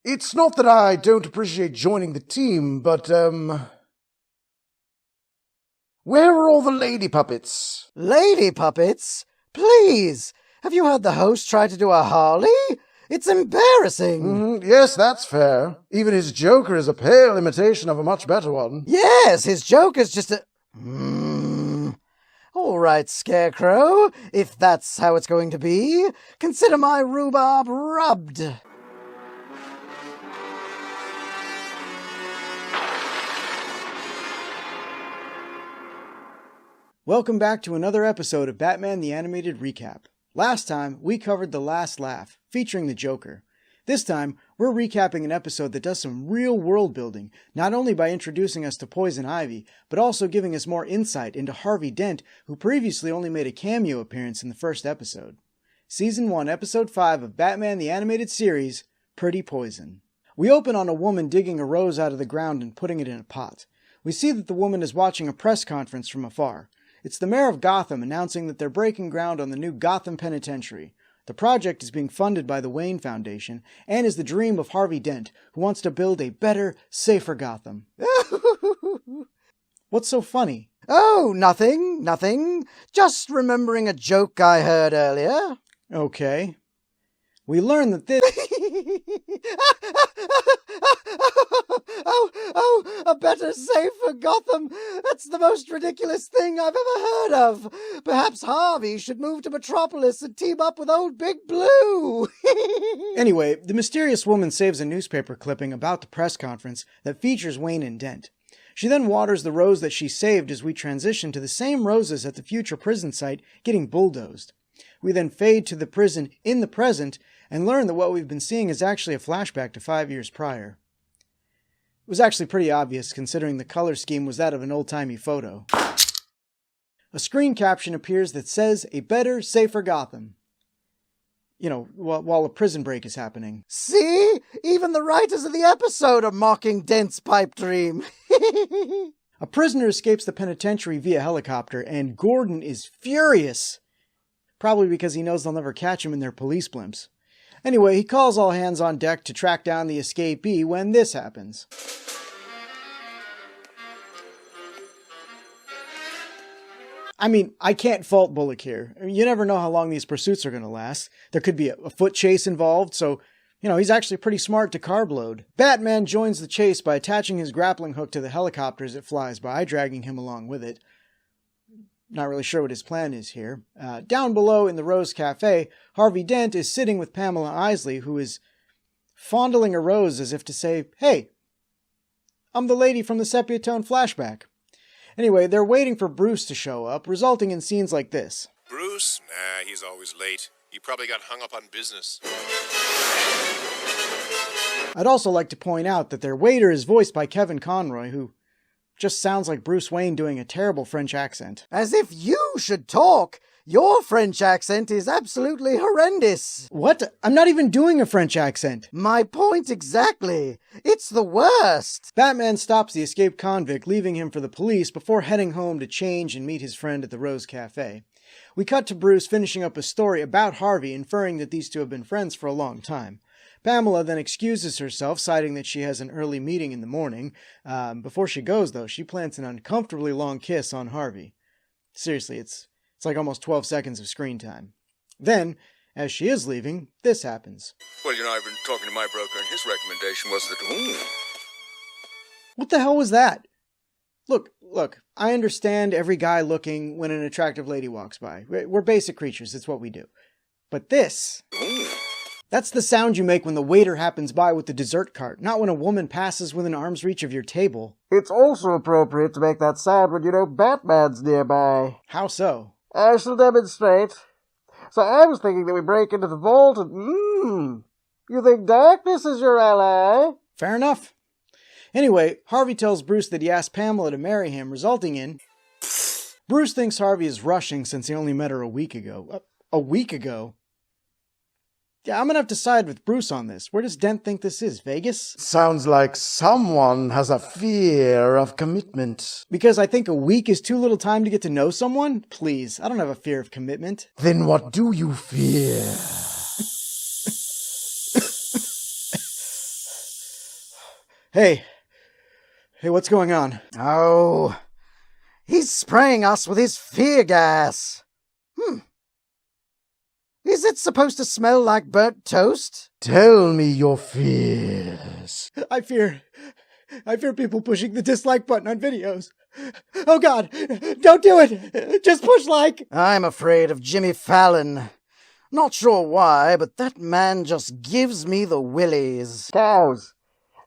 It's not that I don't appreciate joining the team, but, where are all the lady puppets? Lady puppets? Please! Have you heard the host try to do a Harley? It's embarrassing! Yes, that's fair. Even his Joker is a pale imitation of a much better one. Yes, his Joker's just a... All right, Scarecrow, if that's how it's going to be, consider my rhubarb rubbed. Welcome back to another episode of Batman the Animated Recap. Last time, we covered The Last Laugh, featuring the Joker. This time, we're recapping an episode that does some real world building, not only by introducing us to Poison Ivy, but also giving us more insight into Harvey Dent, who previously only made a cameo appearance in the first episode. Season 1, Episode 5 of Batman the Animated Series, Pretty Poison. We open on a woman digging a rose out of the ground and putting it in a pot. We see that the woman is watching a press conference from afar. It's the mayor of Gotham announcing that they're breaking ground on the new Gotham Penitentiary. The project is being funded by the Wayne Foundation and is the dream of Harvey Dent, who wants to build a better, safer Gotham. What's so funny? Oh, nothing. Just remembering a joke I heard earlier. Okay. We learn that this... a better, safer Gotham. That's the most ridiculous thing I've ever heard of. Perhaps Harvey should move to Metropolis and team up with old Big Blue. Anyway, the mysterious woman saves a newspaper clipping about the press conference that features Wayne and Dent. She then waters the rose that she saved as we transition to the same roses at the future prison site getting bulldozed. We then fade to the prison in the present and learn that what we've been seeing is actually a flashback to 5 years prior. It was actually pretty obvious considering the color scheme was that of an old-timey photo. A screen caption appears that says, "A better, safer Gotham." You know, while a prison break is happening. See? Even the writers of the episode are mocking Dent's pipe dream. A prisoner escapes the penitentiary via helicopter, and Gordon is furious. Probably because he knows they'll never catch him in their police blimps. Anyway, he calls all hands on deck to track down the escapee when this happens. I mean, I can't fault Bullock here. You never know how long these pursuits are going to last. There could be a foot chase involved, so, he's actually pretty smart to carb load. Batman joins the chase by attaching his grappling hook to the helicopter as it flies by, dragging him along with it. Not really sure what his plan is here. Down below in the Rose Cafe, Harvey Dent is sitting with Pamela Arrives, who is fondling a rose as if to say, "Hey, I'm the lady from the sepia tone flashback." Anyway, they're waiting for Bruce to show up, resulting in scenes like this. Bruce? Nah, he's always late. He probably got hung up on business. I'd also like to point out that their waiter is voiced by Kevin Conroy, who just sounds like Bruce Wayne doing a terrible French accent. As if you should talk! Your French accent is absolutely horrendous! What? I'm not even doing a French accent! My point exactly! It's the worst! Batman stops the escaped convict, leaving him for the police before heading home to change and meet his friend at the Rose Cafe. We cut to Bruce finishing up a story about Harvey, inferring that these two have been friends for a long time. Pamela then excuses herself, citing that she has an early meeting in the morning. Before she goes, though, she plants an uncomfortably long kiss on Harvey. Seriously, it's like almost 12 seconds of screen time. Then, as she is leaving, this happens. Well, I've been talking to my broker, and his recommendation was that... What the hell was that? Look, I understand every guy looking when an attractive lady walks by. We're basic creatures, it's what we do. But this... That's the sound you make when the waiter happens by with the dessert cart, not when a woman passes within arm's reach of your table. It's also appropriate to make that sound when Batman's nearby. How so? I shall demonstrate. So I was thinking that we break into the vault and... You think darkness is your ally? Fair enough. Anyway, Harvey tells Bruce that he asked Pamela to marry him, resulting in... Bruce thinks Harvey is rushing since he only met her a week ago. A week ago? Yeah, I'm gonna have to side with Bruce on this. Where does Dent think this is? Vegas? Sounds like someone has a fear of commitment. Because I think a week is too little time to get to know someone? Please, I don't have a fear of commitment. Then what do you fear? Hey, what's going on? Oh, he's spraying us with his fear gas. Is it supposed to smell like burnt toast? Tell me your fears. I fear people pushing the dislike button on videos. Oh God, don't do it! Just push like! I'm afraid of Jimmy Fallon. Not sure why, but that man just gives me the willies. Cows.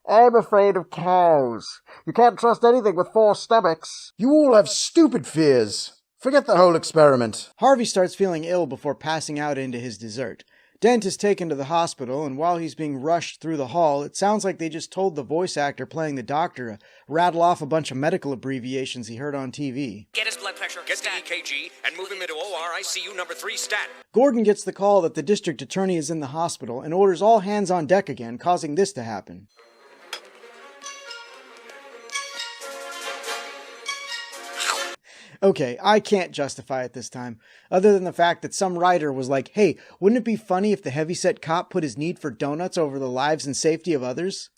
I'm afraid of cows. You can't trust anything with 4 stomachs. You all have stupid fears. Forget the whole experiment. Harvey starts feeling ill before passing out into his dessert. Dent is taken to the hospital, and while he's being rushed through the hall, it sounds like they just told the voice actor playing the doctor to rattle off a bunch of medical abbreviations he heard on TV. Get his blood pressure, get the EKG, and move him into OR ICU number 3 stat. Gordon gets the call that the district attorney is in the hospital and orders all hands on deck again, causing this to happen. Okay, I can't justify it this time, other than the fact that some writer was like, hey, wouldn't it be funny if the heavyset cop put his need for donuts over the lives and safety of others?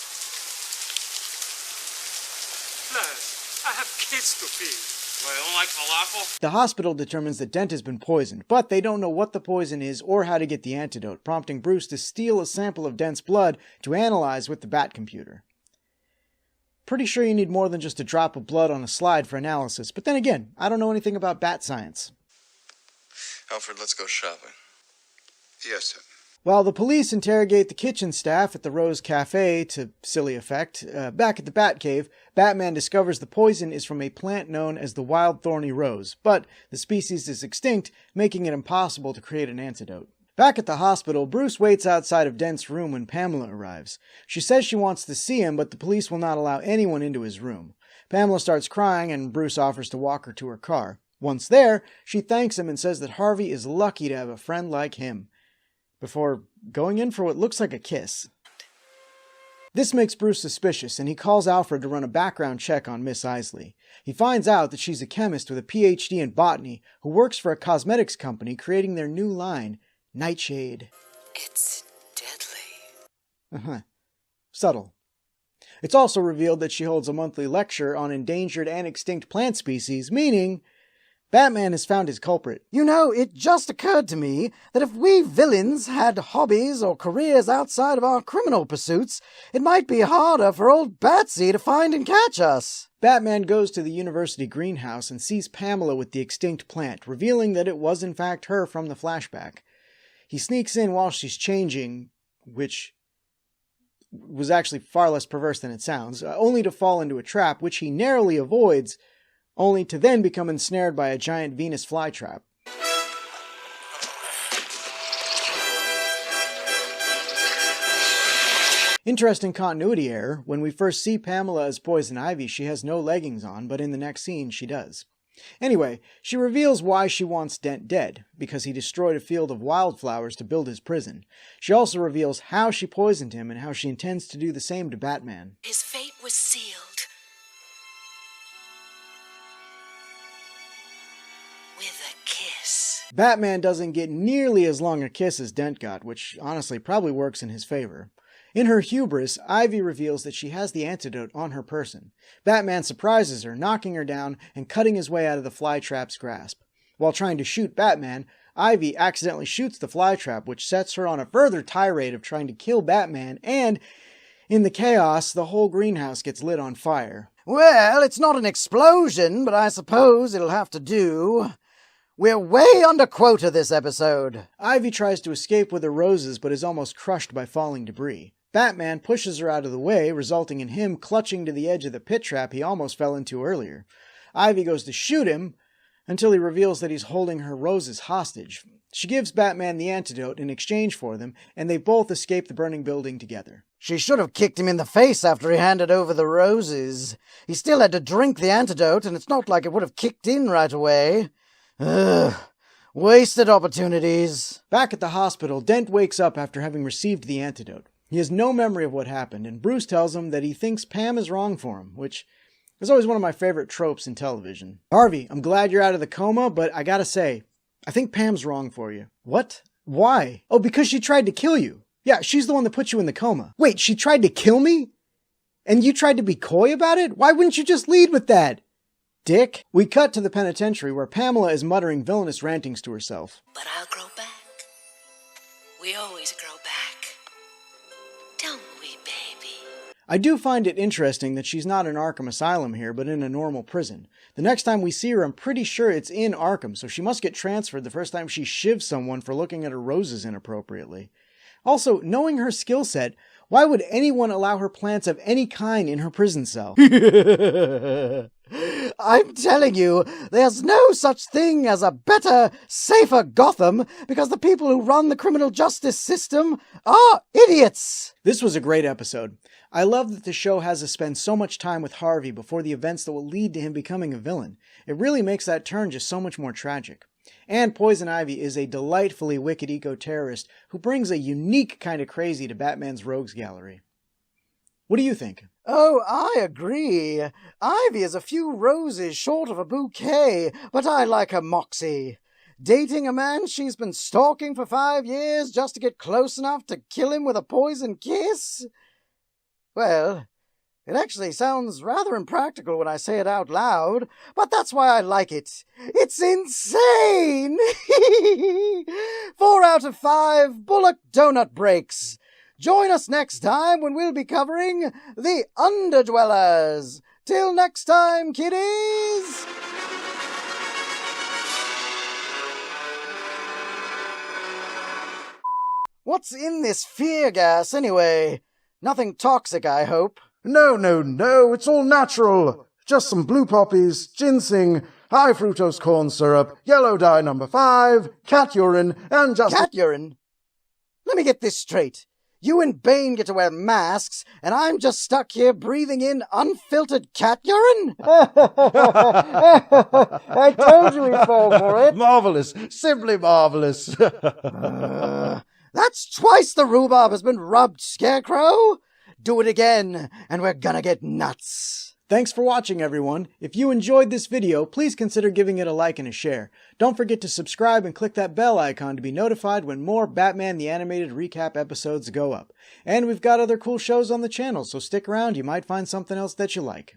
Plus, I have kids to feed. Well, I don't like falafel. The hospital determines that Dent has been poisoned, but they don't know what the poison is or how to get the antidote, prompting Bruce to steal a sample of Dent's blood to analyze with the Bat computer. Pretty sure you need more than just a drop of blood on a slide for analysis, but then again, I don't know anything about bat science. Alfred, let's go shopping. Yes, sir. While the police interrogate the kitchen staff at the Rose Cafe to silly effect, back at the Batcave, Batman discovers the poison is from a plant known as the wild thorny rose, but the species is extinct, making it impossible to create an antidote. Back at the hospital, Bruce waits outside of Dent's room when Pamela arrives. She says she wants to see him, but the police will not allow anyone into his room. Pamela starts crying, and Bruce offers to walk her to her car. Once there, she thanks him and says that Harvey is lucky to have a friend like him, before going in for what looks like a kiss. This makes Bruce suspicious, and he calls Alfred to run a background check on Miss Isley. He finds out that she's a chemist with a PhD in botany who works for a cosmetics company creating their new line, Nightshade. It's deadly. Subtle. It's also revealed that she holds a monthly lecture on endangered and extinct plant species, meaning Batman has found his culprit. You know, it just occurred to me that if we villains had hobbies or careers outside of our criminal pursuits, it might be harder for old Batsy to find and catch us. Batman goes to the university greenhouse and sees Pamela with the extinct plant, revealing that it was in fact her from the flashback. He sneaks in while she's changing, which was actually far less perverse than it sounds, only to fall into a trap, which he narrowly avoids, only to then become ensnared by a giant Venus flytrap. Interesting continuity error. When we first see Pamela as Poison Ivy, she has no leggings on, but in the next scene she does. Anyway, she reveals why she wants Dent dead, because he destroyed a field of wildflowers to build his prison. She also reveals how she poisoned him and how she intends to do the same to Batman. His fate was sealed. With a kiss. Batman doesn't get nearly as long a kiss as Dent got, which honestly probably works in his favor. In her hubris, Ivy reveals that she has the antidote on her person. Batman surprises her, knocking her down and cutting his way out of the flytrap's grasp. While trying to shoot Batman, Ivy accidentally shoots the flytrap, which sets her on a further tirade of trying to kill Batman, and in the chaos, the whole greenhouse gets lit on fire. Well, it's not an explosion, but I suppose it'll have to do. We're way under quota this episode. Ivy tries to escape with her roses, but is almost crushed by falling debris. Batman pushes her out of the way, resulting in him clutching to the edge of the pit trap he almost fell into earlier. Ivy goes to shoot him, until he reveals that he's holding her roses hostage. She gives Batman the antidote in exchange for them, and they both escape the burning building together. She should have kicked him in the face after he handed over the roses. He still had to drink the antidote, and it's not like it would have kicked in right away. Ugh. Wasted opportunities. Back at the hospital, Dent wakes up after having received the antidote. He has no memory of what happened, and Bruce tells him that he thinks Pam is wrong for him, which is always one of my favorite tropes in television. Harvey, I'm glad you're out of the coma, but I gotta say, I think Pam's wrong for you. What? Why? Oh, because she tried to kill you. Yeah, she's the one that put you in the coma. Wait, she tried to kill me? And you tried to be coy about it? Why wouldn't you just lead with that? Dick. We cut to the penitentiary where Pamela is muttering villainous rantings to herself. But I'll grow back. We always grow back. Don't we, baby? I do find it interesting that she's not in Arkham Asylum here, but in a normal prison. The next time we see her, I'm pretty sure it's in Arkham, so she must get transferred the first time she shivs someone for looking at her roses inappropriately. Also, knowing her skill set, why would anyone allow her plants of any kind in her prison cell? I'm telling you, there's no such thing as a better, safer Gotham because the people who run the criminal justice system are idiots! This was a great episode. I love that the show has us spend so much time with Harvey before the events that will lead to him becoming a villain. It really makes that turn just so much more tragic. And Poison Ivy is a delightfully wicked eco-terrorist who brings a unique kind of crazy to Batman's rogues gallery. What do you think? Oh, I agree. Ivy is a few roses short of a bouquet, but I like her moxie. Dating a man she's been stalking for 5 years just to get close enough to kill him with a poison kiss? Well, it actually sounds rather impractical when I say it out loud, but that's why I like it. It's insane! 4 out of 5 Bullock Donut Breaks. Join us next time when we'll be covering The Underdwellers. Till next time, kiddies! What's in this fear gas, anyway? Nothing toxic, I hope. No, it's all natural. Just some blue poppies, ginseng, high fructose corn syrup, yellow dye number 5, cat urine, and just... Cat urine? Let me get this straight. You and Bane get to wear masks, and I'm just stuck here breathing in unfiltered cat urine? I told you we'd fall for it. Marvelous. Simply marvelous. That's twice the rhubarb has been rubbed, Scarecrow. Do it again, and we're gonna get nuts. Thanks for watching, everyone. If you enjoyed this video, please consider giving it a like and a share. Don't forget to subscribe and click that bell icon to be notified when more Batman the Animated Recap episodes go up. And we've got other cool shows on the channel, so stick around, you might find something else that you like.